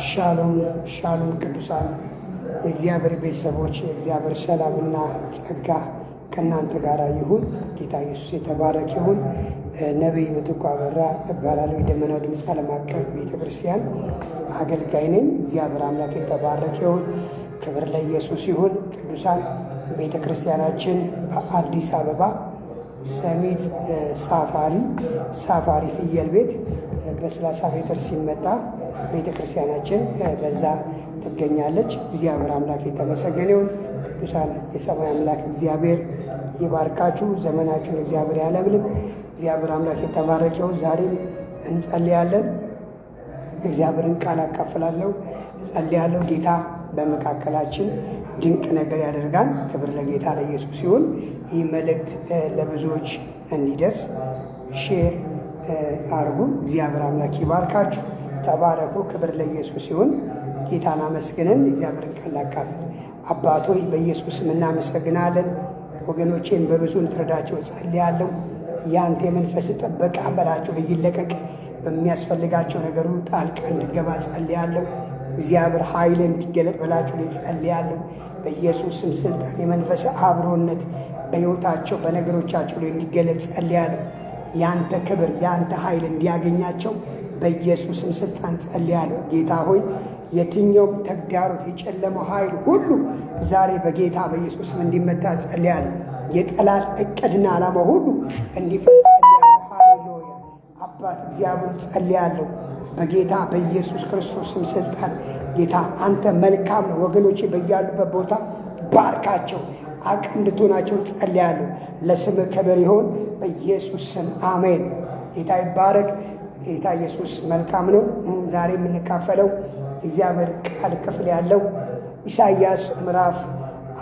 ሻሎም ሻሎም ቅዱሳን የእግዚአብሔር ቤተሰቦች የእግዚአብሔር ሰላምና ጸጋ ከእናንተ ጋር ይሁን። ጌታ ኢየሱስ የተባረክ ይሁን። ነቢይ ምትኩ አበራ እባላለሁ። የደመናው ድምፅ ዓለም አቀፍ ቤተ ክርስቲያን አገልጋይ ነኝ። እግዚአብሔር አምላክ የተባረክ ይሁን። ክብር ለኢየሱስ ይሁን። ቅዱሳን ቤተ ክርስቲያናችን በአዲስ አበባ ሰሚት ሳፋሪ ፍየል ቤት በ30 ሜትር ሲመጣ ቤተ ክርስቲያናችን በዛ ትገኛለች። እግዚአብሔር አምላክ የተመሰገነ ይሁን። ቅዱሳን የሰማይ አምላክ እግዚአብሔር ይባርካችሁ። ዘመናችሁን እግዚአብሔር ያለምልም። እግዚአብሔር አምላክ የተባረከ ይሁን። ዛሬም እንጸልያለን። የእግዚአብሔርን ቃል አካፍላለሁ፣ እጸልያለሁ። ጌታ በመካከላችን ድንቅ ነገር ያደርጋል። ክብር ለጌታ ለኢየሱስ ይሁን። ይህ መልእክት ለብዙዎች እንዲደርስ ሼር አርጉ። እግዚአብሔር አምላክ ይባርካችሁ። ተባረኩ። ክብር ለኢየሱስ ይሁን። ጌታን አመስግነን እግዚአብሔርን ቃል አካፍል። አባት ሆይ በኢየሱስም እናመሰግናለን። ወገኖቼን በብዙ እንድትረዳቸው ጸልያለሁ። ያንተ የመንፈስ ጥበቃ በላቸው ይለቀቅ። በሚያስፈልጋቸው ነገር ሁሉ ጣልቃ እንድገባ ጸልያለሁ። እግዚአብሔር ኃይል እንዲገለጥ በላቸው ጸልያለሁ። በኢየሱስም ስልጣን የመንፈስ አብሮነት በሕይወታቸው በነገሮቻቸው ላይ እንዲገለጥ ጸልያለሁ። ያንተ ክብር ያንተ ኃይል እንዲያገኛቸው በኢየሱስም ስልጣን ጸልያለሁ። ጌታ ሆይ የትኛውም ተግዳሮት የጨለመው ኃይል ሁሉ ዛሬ በጌታ በኢየሱስም እንዲመታ ጸልያለሁ። የጠላት እቅድና ዓላማ ሁሉ እንዲፈርስ ጸልያለሁ። ሃሌሉያ። አባት እግዚአብሔር ጸልያለሁ በጌታ በኢየሱስ ክርስቶስም ስልጣን። ጌታ አንተ መልካም ነው። ወገኖቼ በያሉበት ቦታ ባርካቸው፣ አቅም እንድትሆናቸው ጸልያለሁ። ለስምህ ክብር ይሆን በኢየሱስ ስም አሜን። ጌታ ይባረክ። ጌታ ኢየሱስ መልካም ነው። ዛሬ የምንካፈለው እግዚአብሔር ቃል ክፍል ያለው ኢሳይያስ ምዕራፍ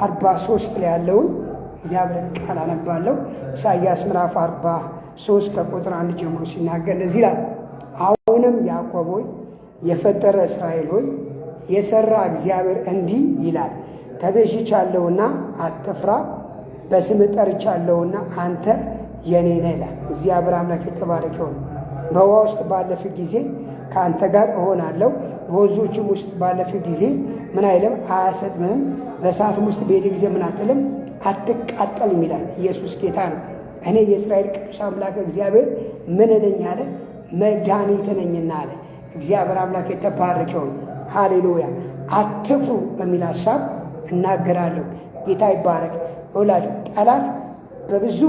43 ላይ ያለውን እግዚአብሔርን ቃል አነባለሁ። ኢሳይያስ ምዕራፍ 43 ከቁጥር 1 ጀምሮ ሲናገር እንደዚህ ይላል። አሁንም ያዕቆብ ሆይ የፈጠረ እስራኤል ሆይ የሠራ እግዚአብሔር እንዲህ ይላል፣ ተቤዥቻለሁና አትፍራ፣ በስምህ ጠርቻለሁና አንተ የኔ ነህ ይላል። እግዚአብሔር አምላክ የተባረከ ይሁን። በውኃ ውስጥ ባለፍ ጊዜ ከአንተ ጋር እሆናለሁ፣ በወንዞችም ውስጥ ባለፍ ጊዜ ምን አይልም አያሰጥምህም፣ በእሳትም ውስጥ በሄደ ጊዜ ምን አትልም አትቃጠልም ይላል። ኢየሱስ ጌታ ነው። እኔ የእስራኤል ቅዱስ አምላክ እግዚአብሔር ምን ነኝ አለ? መድኃኒት ነኝና አለ። እግዚአብሔር አምላክ የተባረከ ይሁን። ሃሌሉያ። አትፍሩ በሚል ሀሳብ እናገራለሁ። ጌታ ይባረክ። ይውላችሁ ጠላት በብዙ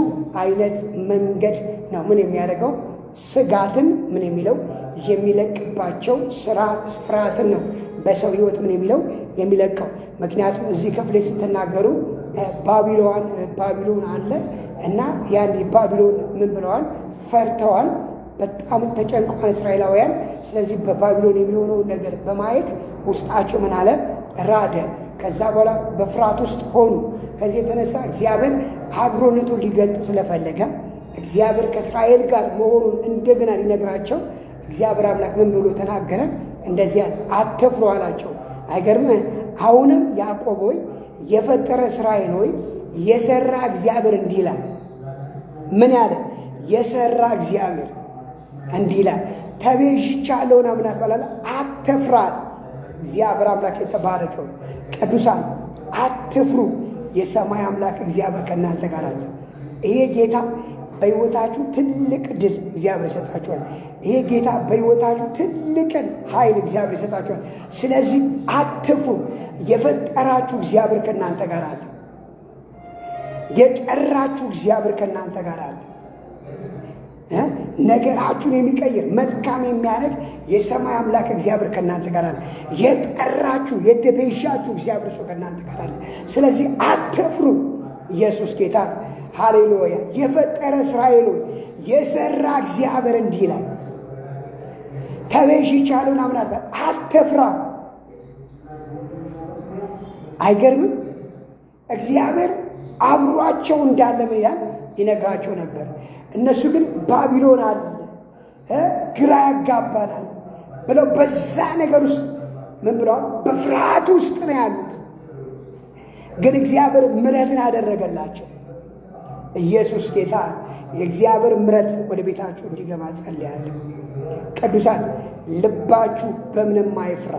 አይነት መንገድ ነው ምን የሚያደርገው? ስጋትን ምን የሚለው የሚለቅባቸው ፍርሃትን ነው በሰው ሕይወት ምን የሚለው የሚለቀው። ምክንያቱም እዚህ ክፍል ስትናገሩ ባቢሎን አለ እና ያን ባቢሎን ምን ብለዋል? ፈርተዋል። በጣም ተጨንቀዋል እስራኤላውያን። ስለዚህ በባቢሎን የሚሆነውን ነገር በማየት ውስጣቸው ምን አለ? ራደ። ከዛ በኋላ በፍርሃት ውስጥ ሆኑ። ከዚህ የተነሳ እግዚአብሔር አብሮነቱ ሊገልጥ ስለፈለገ እግዚአብሔር ከእስራኤል ጋር መሆኑን እንደገና ሊነግራቸው እግዚአብሔር አምላክ ምን ብሎ ተናገረ? እንደዚያ አትፍሩ አላቸው። አይገርምህ? አሁንም ያዕቆብ ሆይ የፈጠረ እስራኤል ሆይ የሠራ እግዚአብሔር እንዲህ ይላል። ምን ያለ? የሠራ እግዚአብሔር እንዲህ ይላል፣ ተቤዥቻለሁና ምን አትበላለ? አትፍራ። እግዚአብሔር አምላክ የተባረከው ቅዱሳን አትፍሩ። የሰማይ አምላክ እግዚአብሔር ከእናንተ ጋር አለ። ይሄ ጌታ በሕይወታችሁ ትልቅ ድል እግዚአብሔር ይሰጣችኋል። ይሄ ጌታ በሕይወታችሁ ትልቅን ኃይል እግዚአብሔር ይሰጣችኋል። ስለዚህ አትፍሩ። የፈጠራችሁ እግዚአብሔር ከእናንተ ጋር አለ። የጠራችሁ እግዚአብሔር ከእናንተ ጋር አለ። ነገራችሁን የሚቀይር መልካም የሚያደርግ የሰማይ አምላክ እግዚአብሔር ከእናንተ ጋር አለ። የጠራችሁ የተቤዣችሁ እግዚአብሔር እሱ ከእናንተ ጋር አለ። ስለዚህ አትፍሩ። ኢየሱስ ጌታ። ሃሌሉያ። የፈጠረ እስራኤል ሆይ የሠራ እግዚአብሔር እንዲህ ይላል፣ ተቤዥቻለሁና ምን አትበል፣ አትፍራ። አይገርምም? እግዚአብሔር አብሯቸው እንዳለ ምን ይላል ይነግራቸው ነበር። እነሱ ግን ባቢሎን አለ ግራ ያጋባናል ብለው በዛ ነገር ውስጥ ምን ብለዋል? በፍርሃት ውስጥ ነው ያሉት። ግን እግዚአብሔር ምሕረትን አደረገላቸው። ኢየሱስ ጌታ የእግዚአብሔር ምሕረት ወደ ቤታችሁ እንዲገባ ጸልያለሁ። ቅዱሳን ልባችሁ በምንም አይፍራ።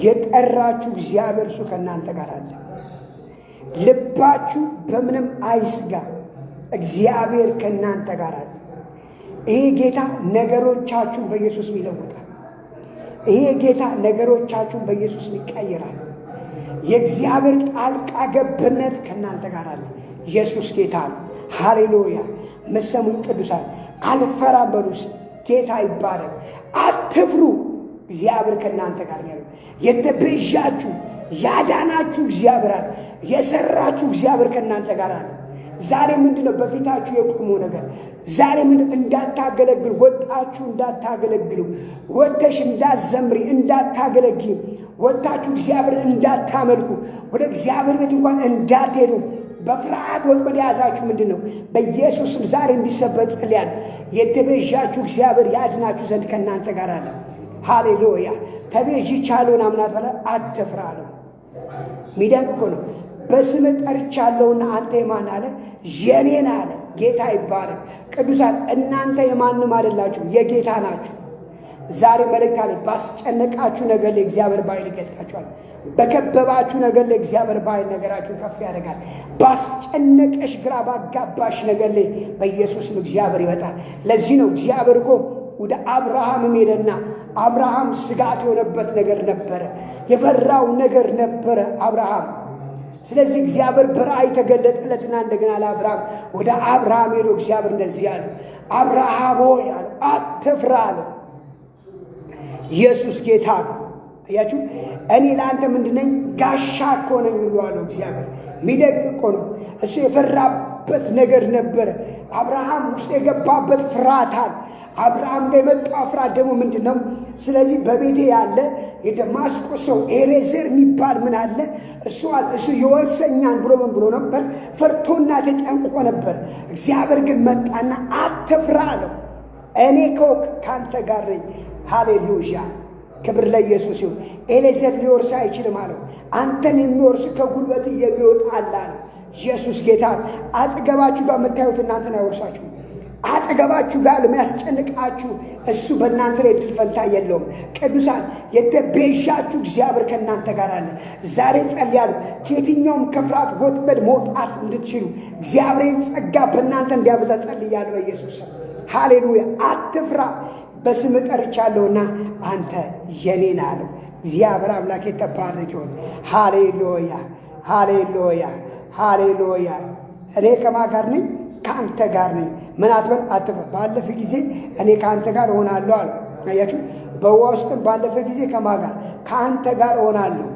የጠራችሁ እግዚአብሔር እሱ ከእናንተ ጋር አለ። ልባችሁ በምንም አይስጋ፣ እግዚአብሔር ከእናንተ ጋር አለ። ይሄ ጌታ ነገሮቻችሁን በኢየሱስ ይለውጣል። ይሄ ጌታ ነገሮቻችሁን በኢየሱስ ይቀይራል። የእግዚአብሔር ጣልቃ ገብነት ከእናንተ ጋር አለ። ኢየሱስ ጌታ ነው። ሃሌሉያ! መሰሙኝ ቅዱሳን፣ አልፈራም በሉስ። ጌታ ይባረክ። አትፍሩ፣ እግዚአብሔር ከእናንተ ጋር ነው። የተቤዣችሁ ያዳናችሁ እግዚአብሔር አለ። የሰራችሁ እግዚአብሔር ከእናንተ ጋር አለ። ዛሬ ምንድነው በፊታችሁ የቆመው ነገር? ዛሬ ምን እንዳታገለግሉ፣ ወጣችሁ እንዳታገለግሉ፣ ወጥተሽ እንዳትዘምሪ፣ እንዳታገለግሉ፣ ወጣችሁ እግዚአብሔርን እንዳታመልኩ፣ ወደ እግዚአብሔር ቤት እንኳን እንዳትሄዱ በፍርሃት ወጥመድ የያዛችሁ ምንድን ነው? በኢየሱስም ዛሬ እንዲሰበር ጸልያለሁ። የተቤዣችሁ እግዚአብሔር ያድናችሁ ዘንድ ከእናንተ ጋር አለ። ሃሌሉያ! ተቤዥቻለሁና አምናት በላ አትፍራ አለው። ሚደንቅ እኮ ነው። በስምህ ጠርቻለሁና አንተ የማን አለ? የኔን አለ። ጌታ ይባረክ። ቅዱሳን እናንተ የማንም አይደላችሁ፣ የጌታ ናችሁ። ዛሬ መልእክት አለ። ባስጨነቃችሁ ነገር ላይ እግዚአብሔር በኃይል ይገልጣችኋል። በከበባችሁ ነገር ላይ እግዚአብሔር በኃይል ነገራችሁን ከፍ ያደርጋል። ባስጨነቀሽ ግራ ባጋባሽ ነገር ላይ በኢየሱስም እግዚአብሔር ይወጣል። ለዚህ ነው እግዚአብሔር እኮ ወደ አብርሃምም ሄደና አብርሃም ስጋት የሆነበት ነገር ነበረ፣ የፈራው ነገር ነበረ አብርሃም። ስለዚህ እግዚአብሔር በራእይ ተገለጠለትና እንደገና ለአብርሃም ወደ አብርሃም ሄዶ እግዚአብሔር እንደዚህ አለ፣ አብርሃም ሆይ አለ አትፍራ አለ። ኢየሱስ ጌታ ነው። አያችሁ፣ እኔ ለአንተ ምንድነኝ? ጋሻ እኮ ነኝ ሁሉ አለው እግዚአብሔር። የሚደግ እኮ ነው። እሱ የፈራበት ነገር ነበረ። አብርሃም ውስጥ የገባበት ፍርሃታል። አብርሃም ጋር የመጣው ፍርሃት ደግሞ ምንድን ነው? ስለዚህ በቤቴ ያለ የደማስቆ ሰው ኤሬዘር የሚባል ምን አለ? እሱ የወርሰኛን ብሎ ምን ብሎ ነበር? ፈርቶና ተጨንቆ ነበር። እግዚአብሔር ግን መጣና አትፍራ አለው። እኔ ከአንተ ጋር ነኝ። ሃሌሉያ! ክብር ለኢየሱስ ይሁን። ኤሌዘር ሊወርስ አይችልም አለው። አንተን የሚወርስ ከጉልበት የሚወጣ አለ አለ። ኢየሱስ ጌታ። አጠገባችሁ ጋር የምታዩት እናንተን አይወርሳችሁም። አጠገባችሁ ጋር ለሚያስጨንቃችሁ እሱ በእናንተ ላይ ድል ፈንታ የለውም። ቅዱሳን የተቤዣችሁ እግዚአብሔር ከእናንተ ጋር አለ። ዛሬ ጸልያለሁ ከየትኛውም ከፍርሃት ወጥመድ መውጣት እንድትችሉ እግዚአብሔርን ጸጋ በእናንተ እንዲያበዛ ጸልያለሁ በኢየሱስ ስም። ሃሌሉያ! አትፍራ፣ በስምህ ጠርቻለሁና አንተ የኔ ነህ አለው። እግዚአብሔር አምላክ የተባረከ ይሁን። ሃሌሉያ! ሃሌሉያ! ሃሌሉያ! እኔ ከማን ጋር ነኝ? ከአንተ ጋር ነኝ። ምን አትበል? አትፍራ። ባለፈ ጊዜ እኔ ከአንተ ጋር እሆናለሁ አለ። አያችሁ፣ በውሃ ውስጥም ባለፈ ጊዜ ከማን ጋር? ከአንተ ጋር እሆናለሁ።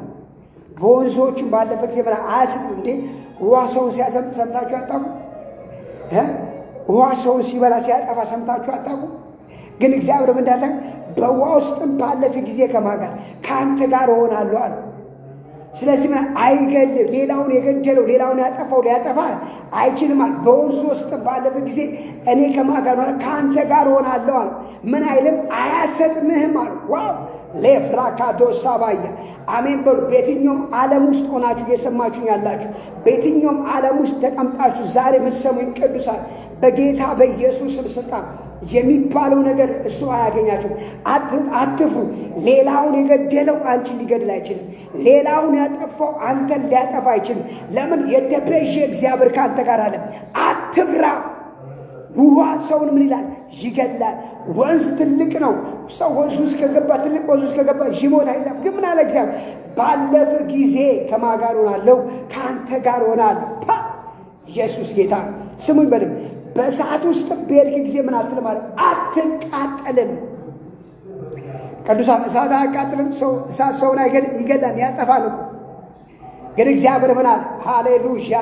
በወንዞችም ባለፈ ጊዜ ምን አያስብ እንዴ? ውሃ ሰውን ሲያሰምጥ ሰምታችሁ አታውቁ? ውሃ ሰውን ሲበላ ሲያጠፋ ሰምታችሁ አታውቁ? ግን እግዚአብሔር ምን እንዳለ በውሃ ውስጥም ባለፈ ጊዜ ከማን ጋር? ከአንተ ጋር እሆናለሁ አለ። ስለዚህ ምን አይገልም። ሌላውን የገደለው ሌላውን ያጠፋው ሊያጠፋ አይችልም አለ። በወንዙ ውስጥ ባለፈ ጊዜ እኔ ከማን ጋር ሆነ? ከአንተ ጋር ሆናለሁ አለ። ምን አይልም፣ አያሰጥምህም አለ። ዋው! ለፍራካዶ ሳባያ አሜን በሉ። በየትኛውም ዓለም ውስጥ ሆናችሁ እየሰማችሁኝ ያላችሁ፣ በየትኛውም ዓለም ውስጥ ተቀምጣችሁ ዛሬ የምትሰሙኝ ቅዱሳን በጌታ በኢየሱስ ስልጣን የሚባለው ነገር እሱ አያገኛችሁም። አትፍሩ። ሌላውን የገደለው አንቺን ሊገድል አይችልም። ሌላውን ያጠፋው አንተን ሊያጠፋ አይችልም። ለምን? የተቤዠ እግዚአብሔር ከአንተ ጋር አለ። አትፍራ። ውሃ ሰውን ምን ይላል? ይገድላል። ወንዝ ትልቅ ነው። ሰው ወንዙ ውስጥ ከገባ ትልቅ ወንዙ ውስጥ ከገባ ይሞታል። ግን ምን አለ እግዚአብሔር? ባለፈ ጊዜ ከማን ጋር ሆናለሁ? ከአንተ ጋር ሆናለሁ። ኢየሱስ ጌታ። ስሙኝ በደምብ። በእሳት ውስጥ በሄድክ ጊዜ ምን አትልም ማለት? አትቃጠልም። ቅዱሳን እሳት አያቃጥልም። እሳት ሰውን ይገላል፣ ያጠፋል እኮ። ግን እግዚአብሔር ምን አለ? ሃሌሉያ!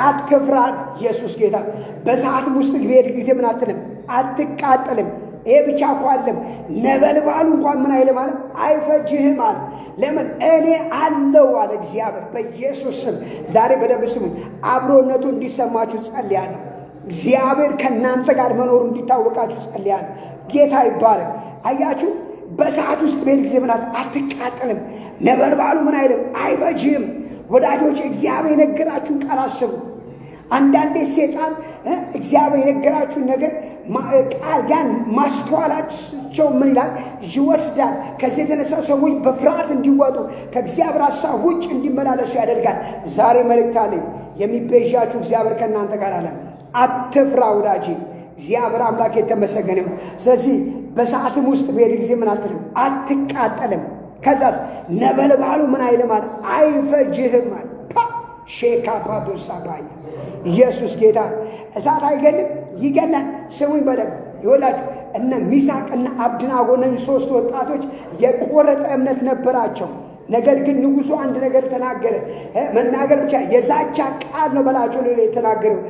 አትፍራ። ኢየሱስ ጌታ። በእሳትም ውስጥ በሄድክ ጊዜ ምን አትልም? አትቃጠልም። ይሄ ብቻ እኮ አይደለም፣ ነበልባሉ እንኳን ምን አይልም ማለት አይፈጅህም አለ። ለምን? እኔ አለው አለ እግዚአብሔር። በኢየሱስ ስም ዛሬ በደንብ ስሙ። አብሮነቱ እንዲሰማችሁ ጸልያለሁ። እግዚአብሔር ከእናንተ ጋር መኖሩ እንዲታወቃችሁ ጸልያለሁ። ጌታ ይባረክ። አያችሁ፣ በሰዓት ውስጥ በሄድ ጊዜ ምናት አትቃጠልም። ነበልባሉ ምን አይልም አይፈጅህም። ወዳጆች፣ እግዚአብሔር የነገራችሁን ቃል አስቡ። አንዳንዴ ሴጣን እግዚአብሔር የነገራችሁን ነገር ቃል ያን ማስተዋላቸው ምን ይላል ይወስዳል። ከዚህ የተነሳ ሰዎች በፍርሃት እንዲወጡ ከእግዚአብሔር ሐሳብ ውጭ እንዲመላለሱ ያደርጋል። ዛሬ መልእክት አለኝ። የሚቤዣችሁ እግዚአብሔር ከእናንተ ጋር አለ። አትፍራ ወዳጄ። እግዚአብሔር አምላክ የተመሰገነ ይሁን። ስለዚህ በሰዓትም ውስጥ በሄድ ጊዜ ምን አትልም፣ አትቃጠልም። ከዛስ ነበልባሉ ምን አይልም አለ፣ አይፈጅህም አለ። ሼካ ፓዶሳ ባይ ኢየሱስ ጌታ። እሳት አይገልም፣ ይገላል። ስሙኝ በደንብ ይወላችሁ። እነ ሚሳቅ እና አብድናጎ እነዚህ 3 ወጣቶች የቆረጠ እምነት ነበራቸው። ነገር ግን ንጉሡ አንድ ነገር ተናገረ። መናገር ብቻ የዛቻ ቃል ነው በላቸው ነው የተናገረው።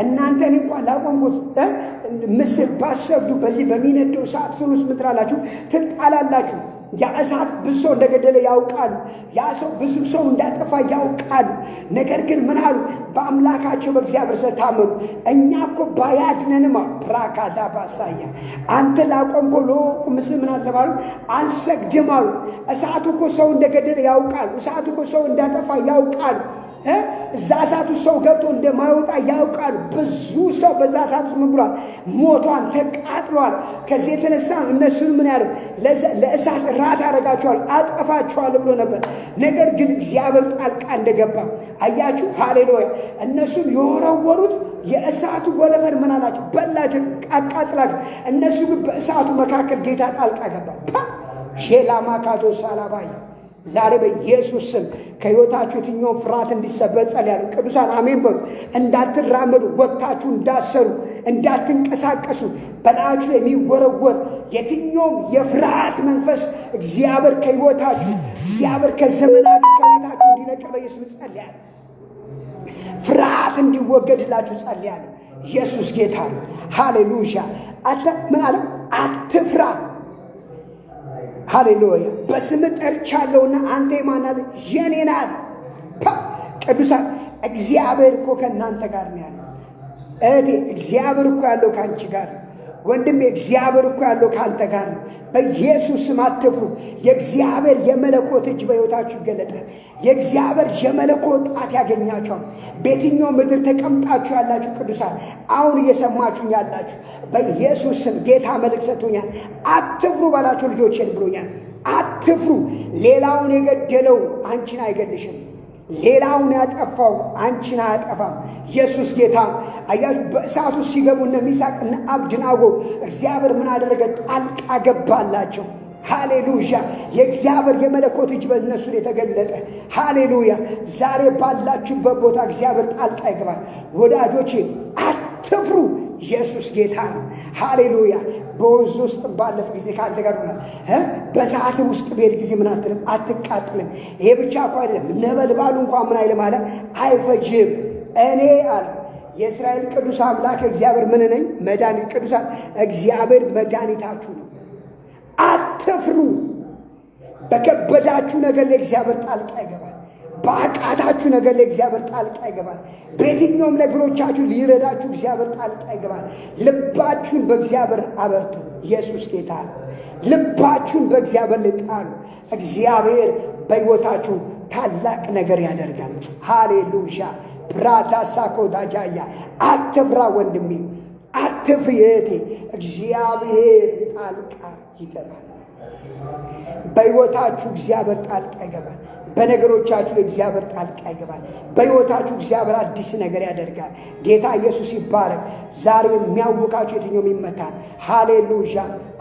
እናንተን እንኳን ላቆምኩት ምስል ባሰግዱ በዚህ በሚነደው እሳት ውስጥ ምን ትላላችሁ? ትጣላላችሁ። ያ እሳት ብዙ ሰው እንደገደለ ያውቃሉ። ያ ሰው ብዙ ሰው እንዳጠፋ ያውቃሉ። ነገር ግን ምን አሉ? በአምላካቸው በእግዚአብሔር ስለታመኑ እኛ እኮ ባያድነንም ፕራካዳ ባሳያ አንተ ላቆምኮ ለወቁ ምስል ምን አለ ባሉ አንሰግድም አሉ። እሳቱ እኮ ሰው እንደገደለ ያውቃሉ። እሳቱ እኮ ሰው እንዳጠፋ ያውቃሉ። እዛ እሳቱ ሰው ገብቶ እንደማይወጣ ያውቃሉ። ብዙ ሰው በዛ እሳቱ ምን ብሏል? ሞቷን፣ ተቃጥሏል። ከዚህ የተነሳ እነሱን ምን ያለው ለእሳት ራት አደርጋቸዋል፣ አጠፋቸዋል ብሎ ነበር። ነገር ግን እግዚአብሔር ጣልቃ እንደገባ አያችሁ። ሃሌሉያ። እነሱም የወረወሩት የእሳቱ ወለፈር ምን አላቸው? በላቸው፣ አቃጥላቸው። እነሱ ግን በእሳቱ መካከል ጌታ ጣልቃ ገባ። ሼላማ ካዶ ሳላባይ ዛሬ በኢየሱስ ስም ከሕይወታችሁ የትኛውም ፍርሃት እንዲሰበር ጸልያለሁ። ቅዱሳን አሜን በሉ። እንዳትራመዱ፣ ወጥታችሁ እንዳሰሩ፣ እንዳትንቀሳቀሱ በላያችሁ ላይ የሚወረወር የትኛውም የፍርሃት መንፈስ እግዚአብሔር ከሕይወታችሁ እግዚአብሔር ከዘመናችሁ ከቤታችሁ እንዲነቅል በኢየሱስ ጸልያለሁ። ፍርሃት እንዲወገድላችሁ ጸልያለሁ። ኢየሱስ ጌታ ነው። ሃሌሉያ። አንተ ምን አለ? አትፍራ። ሃሌሉያ። በስም ጠርቻለሁና አንተ የማናት? የኔ ናት። ቅዱሳን እግዚአብሔር እኮ ከእናንተ ጋር ነው ያለው። እህቴ እግዚአብሔር እኮ ያለው ከአንቺ ጋር ነው። ወንድሜ እግዚአብሔር እኮ ያለው ከአንተ ጋር ነው። በኢየሱስ ስም አትፍሩ። የእግዚአብሔር የመለኮት እጅ በሕይወታችሁ ይገለጣል። የእግዚአብሔር የመለኮት ጣት ያገኛችኋል። በየትኛው ምድር ተቀምጣችሁ ያላችሁ ቅዱሳን አሁን እየሰማችሁኝ ያላችሁ በኢየሱስ ስም ጌታ መልእክት ሰጥቶኛል። አትፍሩ በላቸው ልጆቼን ብሎኛል። አትፍሩ። ሌላውን የገደለው አንቺን አይገልሽም። ሌላውን ያጠፋው አንቺን አያጠፋም። ኢየሱስ ጌታ። አያችሁ በእሳቱ ሲገቡ እነ ሚሳቅ እነ አብድናጎ እግዚአብሔር ምን አደረገ? ጣልቃ ገባላቸው። ሃሌሉያ። የእግዚአብሔር የመለኮት እጅ በእነሱ የተገለጠ። ሃሌሉያ። ዛሬ ባላችሁበት ቦታ እግዚአብሔር ጣልቃ ይገባል። ወዳጆቼ አትፍሩ። ኢየሱስ ጌታ ነው። ሃሌሉያ። በወንዝ ውስጥ ባለፍ ጊዜ ከአንተ ጋር ሆናል። በሰዓት ውስጥ በሄድ ጊዜ ምን አትልም፣ አትቃጥልም። ይሄ ብቻ እኮ አይደለም፣ ነበልባሉ እንኳን ምን አይልም አለ፣ አይፈጅም። እኔ አለ የእስራኤል ቅዱስ አምላክ እግዚአብሔር ምን ነኝ? መድኃኒት። ቅዱሳን እግዚአብሔር መድኃኒታችሁ ነው። አትፍሩ። በከበዳችሁ ነገር ላይ እግዚአብሔር ጣልቃ ይገባል። በአቃታችሁ ነገር ላይ እግዚአብሔር ጣልቃ ይገባል። በየትኛውም ነገሮቻችሁ ሊረዳችሁ እግዚአብሔር ጣልቃ ይገባል። ልባችሁን በእግዚአብሔር አበርቱ። ኢየሱስ ጌታ ነው። ልባችሁን በእግዚአብሔር ላይ ጣሉ። እግዚአብሔር በሕይወታችሁ ታላቅ ነገር ያደርጋል። ሃሌሉያ። ብራታ ሳኮዳጃያ አትፍራ ወንድሜ፣ አትፍሪ እህቴ። እግዚአብሔር ጣልቃ ይገባል። በሕይወታችሁ እግዚአብሔር ጣልቃ ይገባል። በነገሮቻችሁ እግዚአብሔር ጣልቃ ይገባል። በሕይወታችሁ እግዚአብሔር አዲስ ነገር ያደርጋል። ጌታ ኢየሱስ ይባረክ። ዛሬ የሚያውቃችሁ የትኛውም ይመታል። ሃሌሉያ።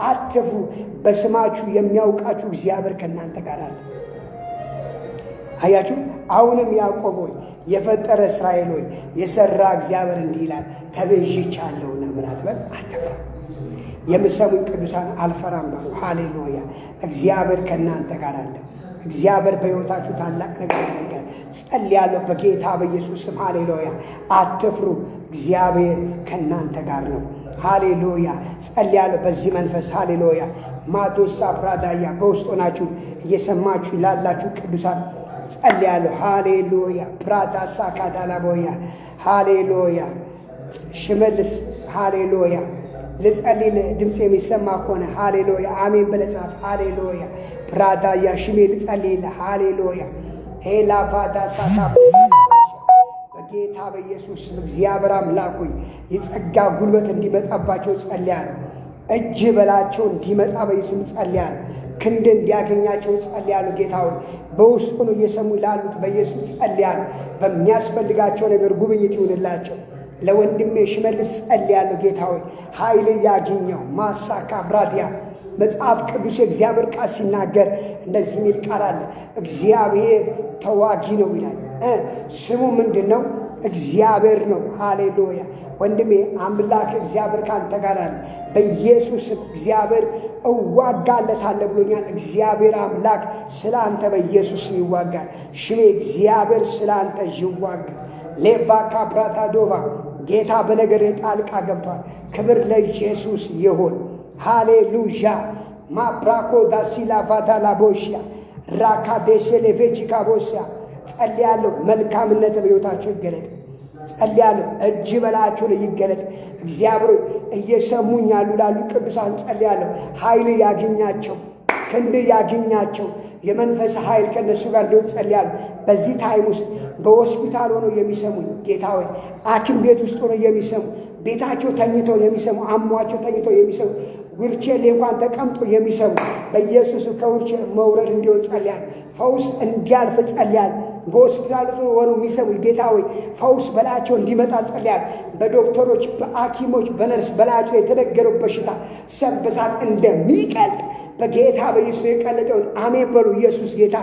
አትፍሩ። በስማችሁ የሚያውቃችሁ እግዚአብሔር ከእናንተ ጋር አለ። አያችሁ። አሁንም ያዕቆብ ሆይ የፈጠረ እስራኤል ሆይ የሠራ እግዚአብሔር እንዲህ ይላል፣ ተቤዥቻለሁና ምን አትበል፣ አትፍራ። የምትሰሙኝ ቅዱሳን አልፈራም በሉ። ሃሌሉያ። እግዚአብሔር ከእናንተ ጋር አለ። እግዚአብሔር በሕይወታችሁ ታላቅ ነገር ያደርጋል። ጸልያለሁ በጌታ በኢየሱስ ስም። ሃሌሉያ። አትፍሩ። እግዚአብሔር ከእናንተ ጋር ነው። ሃሌሉያ። ጸልያለሁ በዚህ መንፈስ። ሃሌሉያ። ማዶሳ ብራዳያ በውስጥ ሆናችሁ እየሰማችሁ ላላችሁ ቅዱሳን ጸልያለሁ። ሃሌሉያ። ብራዳሳ ካዳላቦያ ሃሌሉያ። ሽመልስ ሃሌሉያ። ልጸልይ ድምፅ የሚሰማ ከሆነ ሃሌሉያ አሜን ብለህ ጻፍ። ሃሌሉያ። ብራዳያ ሽሜ ልጸልይ። ሃሌሉያ። ኤላ ባዳ ሳታ በጌታ በኢየሱስ እግዚአብሔር አምላክ ሆይ የጸጋ ጉልበት እንዲመጣባቸው ጸልያለሁ። እጅ በላቸው እንዲመጣ በኢየሱስ ጸልያለሁ። ክንድ እንዲያገኛቸው ጸልያለሁ። ጌታ ሆይ በውስጡ ነው እየሰሙ ላሉት በኢየሱስ ጸልያለሁ። በሚያስፈልጋቸው ነገር ጉብኝት ይሁንላቸው። ለወንድሜ ሽመልስ ጸልያለሁ። ጌታ ሆይ ኃይል ያገኘው ማሳካ ብራዲያ መጽሐፍ ቅዱስ የእግዚአብሔር ቃል ሲናገር እንደዚህ የሚል ቃል አለ። እግዚአብሔር ተዋጊ ነው ይላል። ስሙ ምንድን ነው? እግዚአብሔር ነው። ሃሌሉያ ወንድሜ አምላክ እግዚአብሔር ካንተ ጋር አለ። በኢየሱስም እግዚአብሔር እዋጋለታለሁ ብሎኛል። እግዚአብሔር አምላክ ስለ አንተ በኢየሱስ ይዋጋል። ሽሜ እግዚአብሔር ስለ አንተ ይዋጋል። ሌባካ ብራታዶባ ጌታ በነገር ጣልቃ ገብቷል። ክብር ለኢየሱስ ይሁን። ሃሌሉያ ማብራኮ ዳሲላ ቫዳላቦሽያ ራካዴሴ ሌቬጂካ ቦሲያ ጸልያለሁ። መልካምነት በሕይወታቸው ይገለጥ ጸልያለሁ። እጅ በላያቸው ላይ ይገለጥ። እግዚአብሔር እየሰሙኝ ያሉ ላሉ ቅዱሳን ጸልያለሁ። ኃይል ያገኛቸው፣ ክንድ ያገኛቸው፣ የመንፈስ ኃይል ከነሱ ጋር እንዲሆን ጸልያለሁ። በዚህ ታይም ውስጥ በሆስፒታል ሆነው የሚሰሙኝ ጌታ ሆይ ሐኪም ቤት ውስጥ ሆነው የሚሰሙ ቤታቸው ተኝተው የሚሰሙ አሟቸው ተኝተው የሚሰሙ ዊልቼር ላይ እንኳን ተቀምጦ የሚሰሙ በኢየሱስ ከዊልቼር መውረድ እንዲሆን ጸልያለሁ። ፈውስ እንዲያልፍ ጸልያለሁ። በሆስፒታል ሆኖ የሚሰሙ ጌታ ሆይ ፈውስ በላያቸው እንዲመጣ ጸልያለሁ። በዶክተሮች በሐኪሞች በነርስ በላያቸው የተነገረው በሽታ ሰበሳት እንደሚቀልጥ በጌታ በኢየሱስ የቀለጠውን አሜን በሉ። ኢየሱስ ጌታ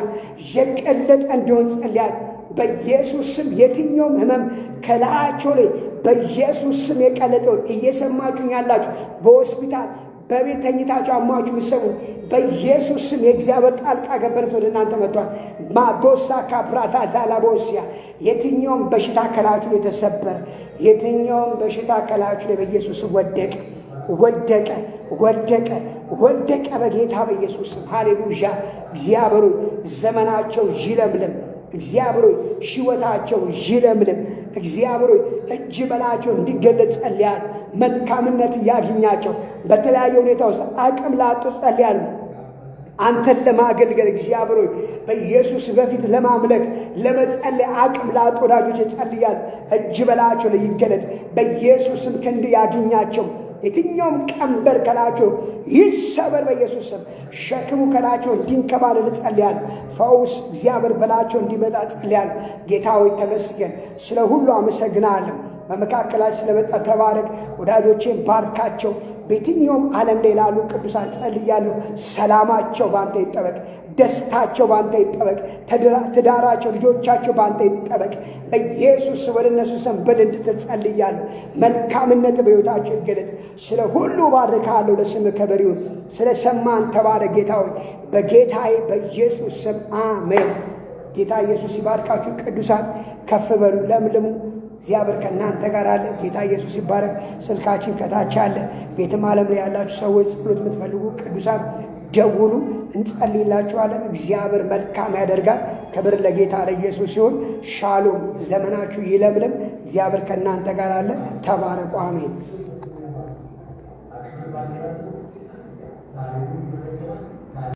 የቀለጠ እንዲሆን ጸልያለሁ። በኢየሱስ ስም የትኛውም ህመም ከላያቸው ላይ በኢየሱስ ስም የቀለጠውን እየሰማችሁኝ ያላችሁ በሆስፒታል በቤት ተኝታችሁ አሟችሁ የሚሰሙ በኢየሱስ ስም የእግዚአብሔር ጣልቃ ገብነት ወደ እናንተ መጥቷል። ማዶሳ ካብራታ ዳላቦሲያ የትኛውም በሽታ ከላያችሁ ላይ ተሰበረ። የትኛውም በሽታ ከላያችሁ ላይ በኢየሱስ ወደቀ ወደቀ ወደቀ ወደቀ በጌታ በኢየሱስ ስም። ሃሌሉያ እግዚአብሔር ዘመናቸው ይለምልም። እግዚአብሔር ሕይወታቸው ይለምልም። እግዚአብሔር እጅ በላያቸው እንዲገለጽ ጸልያለሁ። መልካምነት ያግኛቸው። በተለያየ ሁኔታ ውስጥ አቅም ላጡ ጸልያለሁ። አንተን ለማገልገል እግዚአብሔር በኢየሱስ በፊት ለማምለክ ለመጸለይ አቅም ላጡ ወዳጆች ጸልያለሁ። እጅ በላያቸው ላይ ይገለጥ። በኢየሱስም ክንድ ያግኛቸው። የትኛውም ቀንበር ከላያቸው ይሰበር በኢየሱስ ስም። ሸክሙ ከላያቸው እንዲንከባለል ጸልያለሁ። ፈውስ እግዚአብሔር በላያቸው እንዲመጣ ጸልያለሁ። ጌታ ሆይ ተመስገን። ስለ ሁሉ አመሰግናለሁ። በመካከላችን ስለመጣ ተባረክ። ወዳጆቼን ባርካቸው። በየትኛውም ዓለም ላይ ላሉ ቅዱሳን ጸልያለሁ። ሰላማቸው በአንተ ይጠበቅ። ደስታቸው በአንተ ይጠበቅ። ትዳራቸው፣ ልጆቻቸው በአንተ ይጠበቅ። በኢየሱስ ወደ እነሱ ሰንበል እንድትጸልያለሁ። መልካምነት በሕይወታቸው ይገለጥ። ስለ ሁሉ ባርካለሁ። ለስምህ ክብር ይሁን። ስለ ሰማን ተባረክ ጌታ ሆይ በጌታዬ በኢየሱስ ስም አሜን። ጌታ ኢየሱስ ይባርካችሁ። ቅዱሳን ከፍ በሉ፣ ለምልሙ። እግዚአብሔር ከእናንተ ጋር አለ። ጌታ ኢየሱስ ይባረክ። ስልካችን ከታች አለ። ቤትም ዓለም ላይ ያላችሁ ሰዎች ጸሎት የምትፈልጉ ቅዱሳን ደውሉ፣ እንጸልይላችኋለን። እግዚአብሔር መልካም ያደርጋል። ክብር ለጌታ ለኢየሱስ ሲሆን ሻሎም። ዘመናችሁ ይለምልም። እግዚአብሔር ከእናንተ ጋር አለ። ተባረቁ። አሜን።